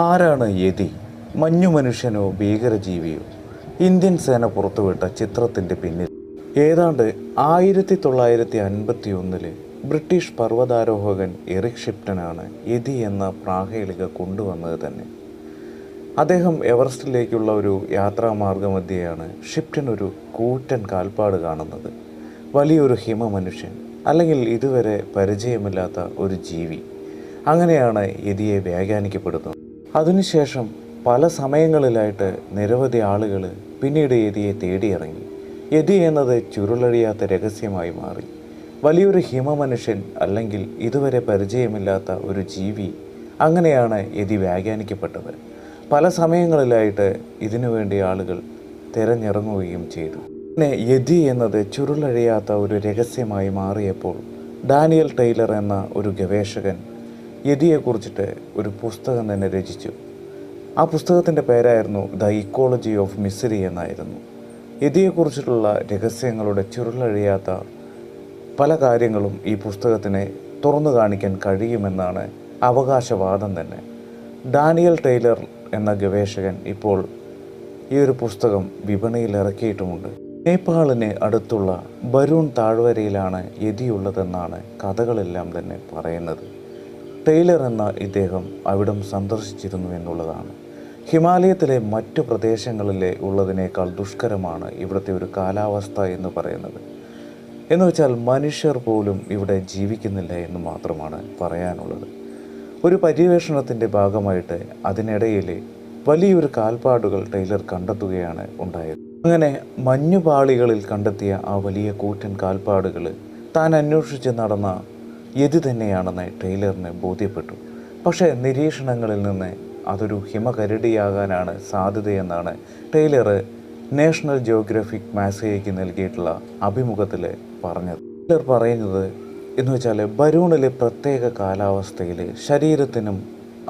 ആരാണ് യതി? മഞ്ഞു മനുഷ്യനോ ഭീകരജീവിയോ? ഇന്ത്യൻ സേന പുറത്തുവിട്ട ചിത്രത്തിൻ്റെ പിന്നിൽ ഏതാണ്ട് 1951 ബ്രിട്ടീഷ് പർവ്വതാരോഹകൻ എറിക് ഷിപ്റ്റനാണ് യതി എന്ന പ്രാഹേളിക കൊണ്ടുവന്നത് തന്നെ. അദ്ദേഹം എവറസ്റ്റിലേക്കുള്ള ഒരു യാത്രാമാർഗമധ്യയാണ് ഷിപ്റ്റൻ ഒരു കൂറ്റൻ കാൽപ്പാട് കാണുന്നത്. വലിയൊരു ഹിമമനുഷ്യൻ, അല്ലെങ്കിൽ ഇതുവരെ പരിചയമില്ലാത്ത ഒരു ജീവി. അങ്ങനെയാണ് യതിയെ വ്യാഖ്യാനിക്കപ്പെടുന്നത്. അതിനുശേഷം പല സമയങ്ങളിലായിട്ട് നിരവധി ആളുകൾ പിന്നീട് യതിയെ തേടിയിറങ്ങി. യതി എന്നത് ചുരുളഴിയാത്ത രഹസ്യമായി മാറി. വലിയൊരു ഹിമമനുഷ്യൻ, അല്ലെങ്കിൽ ഇതുവരെ പരിചയമില്ലാത്ത ഒരു ജീവി. അങ്ങനെയാണ് യതി വ്യാഖ്യാനിക്കപ്പെട്ടത്. പല സമയങ്ങളിലായിട്ട് ഇതിനുവേണ്ടി ആളുകൾ തിരഞ്ഞിറങ്ങുകയും ചെയ്തു. പിന്നെ യതി എന്നത് ചുരുളഴിയാത്ത ഒരു രഹസ്യമായി മാറിയപ്പോൾ ഡാനിയൽ ടൈലർ എന്ന ഒരു ഗവേഷകൻ യതിയെക്കുറിച്ചിട്ട് ഒരു പുസ്തകം തന്നെ രചിച്ചു. ആ പുസ്തകത്തിൻ്റെ പേരായിരുന്നു ദ ഇക്കോളജി ഓഫ് മിസ്റ്ററി എന്നായിരുന്നു. യതിയെക്കുറിച്ചിട്ടുള്ള രഹസ്യങ്ങളുടെ ചുരുളഴിയാത്ത പല കാര്യങ്ങളും ഈ പുസ്തകത്തിനെ തുറന്നു കാണിക്കാൻ കഴിയുമെന്നാണ് അവകാശവാദം തന്നെ. ഡാനിയൽ ടൈലർ എന്ന ഗവേഷകൻ ഇപ്പോൾ ഈ ഒരു പുസ്തകം വിപണിയിൽ ഇറക്കിയിട്ടുമുണ്ട്. നേപ്പാളിന് അടുത്തുള്ള ബരൂൺ താഴ്വരയിലാണ് യതിയുള്ളതെന്നാണ് കഥകളെല്ലാം തന്നെ പറയുന്നത്. ടൈലർ എന്ന ഇദ്ദേഹം അവിടം സന്ദർശിച്ചിരുന്നു എന്നുള്ളതാണ്. ഹിമാലയത്തിലെ മറ്റു പ്രദേശങ്ങളിലെ ഉള്ളതിനേക്കാൾ ദുഷ്കരമാണ് ഇവിടുത്തെ ഒരു കാലാവസ്ഥ എന്ന് പറയുന്നത്. എന്നുവെച്ചാൽ മനുഷ്യർ പോലും ഇവിടെ ജീവിക്കുന്നില്ല എന്ന് മാത്രമാണ് പറയാനുള്ളത്. ഒരു പര്യവേഷണത്തിൻ്റെ ഭാഗമായിട്ട് അതിനിടയിൽ വലിയൊരു കാൽപ്പാടുകൾ ടൈലർ കണ്ടെത്തുകയാണ് ഉണ്ടായത്. അങ്ങനെ മഞ്ഞുപാളികളിൽ കണ്ടെത്തിയ ആ വലിയ കൂറ്റൻ കാൽപ്പാടുകൾ താൻ അന്വേഷിച്ച് നടന്ന യതി തന്നെയാണെന്ന് ടൈലറിന് ബോധ്യപ്പെട്ടു. പക്ഷേ നിരീക്ഷണങ്ങളിൽ നിന്ന് അതൊരു ഹിമകരടിയാകാനാണ് സാധ്യതയെന്നാണ് ടൈലർ നാഷണൽ ജിയോഗ്രഫിക് മാസികയ്ക്ക് നൽകിയിട്ടുള്ള അഭിമുഖത്തിൽ പറഞ്ഞത്. ടൈലർ പറയുന്നത് എന്ന് വെച്ചാൽ ബരൂണിലെ പ്രത്യേക കാലാവസ്ഥയിൽ ശരീരത്തിനും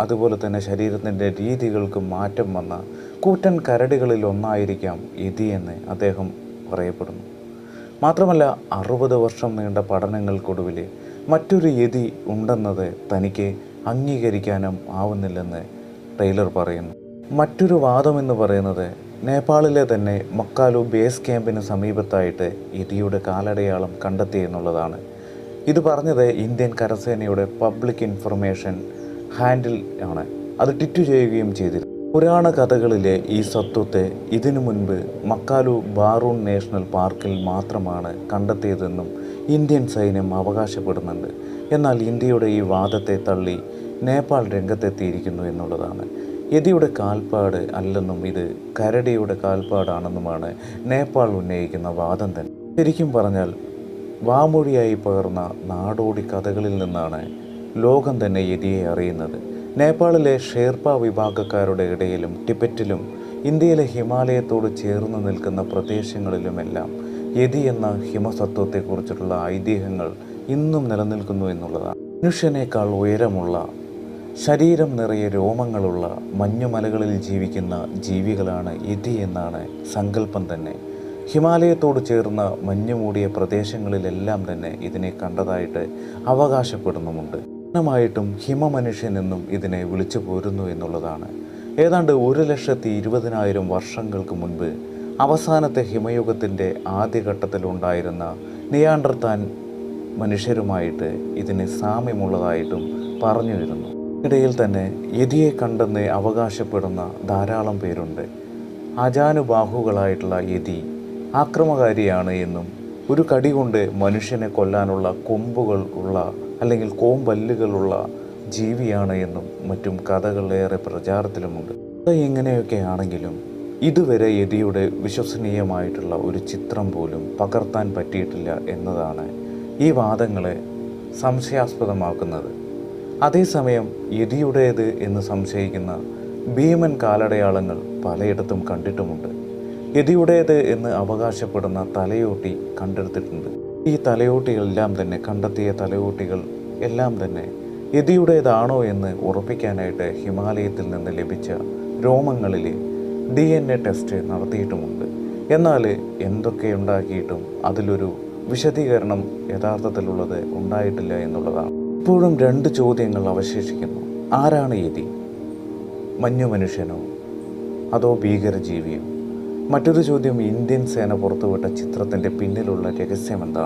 അതുപോലെ തന്നെ ശരീരത്തിൻ്റെ രീതികൾക്കും മാറ്റം വന്ന കൂറ്റൻ കരടികളിൽ ഒന്നായിരിക്കാം യതി എന്ന് അദ്ദേഹം പറയപ്പെടുന്നു. മാത്രമല്ല 60 വർഷം നീണ്ട പഠനങ്ങൾക്കൊടുവിൽ മറ്റൊരു യതി ഉണ്ടെന്നത് തനിക്ക് അംഗീകരിക്കാനും ആവുന്നില്ലെന്ന് ടൈലർ പറയുന്നു. മറ്റൊരു വാദമെന്ന് പറയുന്നത് നേപ്പാളിലെ തന്നെ മക്കാലു ബേസ് ക്യാമ്പിന് സമീപത്തായിട്ട് യതിയുടെ കാലടയാളം കണ്ടെത്തി എന്നുള്ളതാണ്. ഇത് പറഞ്ഞത് ഇന്ത്യൻ കരസേനയുടെ പബ്ലിക് ഇൻഫർമേഷൻ ഹാൻഡിൽ ആണ്. അത് ട്വീറ്റ് ചെയ്യുകയും ചെയ്തിരുന്നു. പുരാണ കഥകളിലെ ഈ സത്വത്തെ ഇതിനു മുൻപ് മക്കാലു ബാറൂൺ നാഷണൽ പാർക്കിൽ മാത്രമാണ് കണ്ടെത്തിയതെന്നും ഇന്ത്യൻ സൈന്യം അവകാശപ്പെടുന്നുണ്ട്. എന്നാൽ ഇന്ത്യയുടെ ഈ വാദത്തെ തള്ളി നേപ്പാൾ രംഗത്തെത്തിയിരിക്കുന്നു എന്നുള്ളതാണ്. യതിയുടെ കാൽപ്പാട് അല്ലെന്നും ഇത് കരടിയുടെ കാൽപ്പാടാണെന്നുമാണ് നേപ്പാൾ ഉന്നയിക്കുന്ന വാദം തന്നെ. ശരിക്കും പറഞ്ഞാൽ വാമൊഴിയായി പകർന്ന നാടോടി കഥകളിൽ നിന്നാണ് ലോകം തന്നെ യതിയെ അറിയുന്നത്. നേപ്പാളിലെ ഷേർപ്പ വിഭാഗക്കാരുടെ ഇടയിലും ടിബറ്റിലും ഇന്ത്യയിലെ ഹിമാലയത്തോട് ചേർന്ന് നിൽക്കുന്ന പ്രദേശങ്ങളിലുമെല്ലാം യതി എന്ന ഹിമസത്വത്തെക്കുറിച്ചിട്ടുള്ള ഐതിഹ്യങ്ങൾ ഇന്നും നിലനിൽക്കുന്നു എന്നുള്ളതാണ്. മനുഷ്യനേക്കാൾ ഉയരമുള്ള, ശരീരം നിറയെ രോമങ്ങളുള്ള മഞ്ഞുമലകളിൽ ജീവിക്കുന്ന ജീവികളാണ് യതി എന്നാണ് സങ്കല്പം തന്നെ. ഹിമാലയത്തോട് ചേർന്ന മഞ്ഞുമൂടിയ പ്രദേശങ്ങളിലെല്ലാം തന്നെ ഇതിനെ കണ്ടതായിട്ട് അവകാശപ്പെടുന്നുമുണ്ട്. പൂർണ്ണമായിട്ടും ഹിമമനുഷ്യനെന്നും ഇതിനെ വിളിച്ചു പോരുന്നു എന്നുള്ളതാണ്. ഏതാണ്ട് 1,20,000 വർഷങ്ങൾക്ക് മുൻപ് അവസാനത്തെ ഹിമയുഗത്തിൻ്റെ ആദ്യഘട്ടത്തിലുണ്ടായിരുന്ന നിയാണ്ടർതാൻ മനുഷ്യരുമായിട്ട് ഇതിന് സാമ്യമുള്ളതായിട്ടും പറഞ്ഞു വരുന്നു. ഇടയിൽ തന്നെ യതിയെ കണ്ടെന്ന് അവകാശപ്പെടുന്ന ധാരാളം പേരുണ്ട്. അജാനുബാഹുകളായിട്ടുള്ള യതി ആക്രമകാരിയാണ് എന്നും ഒരു കടി കൊണ്ട് മനുഷ്യനെ കൊല്ലാനുള്ള കൊമ്പുകൾ ഉള്ള അല്ലെങ്കിൽ കോമ്പല്ലുകളുള്ള ജീവിയാണ് എന്നും മറ്റും കഥകളേറെ പ്രചാരത്തിലുമുണ്ട്. ഇങ്ങനെയൊക്കെ ആണെങ്കിലും ഇതുവരെ യതിയുടെ വിശ്വസനീയമായിട്ടുള്ള ഒരു ചിത്രം പോലും പകർത്താൻ പറ്റിയിട്ടില്ല എന്നതാണ് ഈ വാദങ്ങളെ സംശയാസ്പദമാക്കുന്നത്. അതേസമയം യതിയുടേത് എന്ന് സംശയിക്കുന്ന ഭീമൻ കാലടയാളങ്ങൾ പലയിടത്തും കണ്ടിട്ടുമുണ്ട്. യതിയുടേത് എന്ന് അവകാശപ്പെടുന്ന തലയോട്ടി കണ്ടെടുത്തിട്ടുണ്ട്. ഈ തലയോട്ടികളെല്ലാം തന്നെ കണ്ടെത്തിയ തലയോട്ടികൾ എല്ലാം തന്നെ യതിയുടേതാണോ എന്ന് ഉറപ്പിക്കാനായിട്ട് ഹിമാലയത്തിൽ നിന്ന് ലഭിച്ച രോമങ്ങളിൽ DNA ടെസ്റ്റ് നടത്തിയിട്ടുമുണ്ട്. എന്നാൽ എന്തൊക്കെ ഉണ്ടാക്കിയിട്ടും അതിലൊരു വിശദീകരണം യഥാർത്ഥത്തിലുള്ളത് ഉണ്ടായിട്ടില്ല എന്നുള്ളതാണ്. ഇപ്പോഴും 2 ചോദ്യങ്ങൾ അവശേഷിക്കുന്നു. ആരാണ് യതി? മഞ്ഞു മനുഷ്യനോ അതോ ഭീകരജീവിയോ? മറ്റൊരു ചോദ്യം, ഇന്ത്യൻ സേന പുറത്തുവിട്ട ചിത്രത്തിൻ്റെ പിന്നിലുള്ള രഹസ്യമെന്താണ്?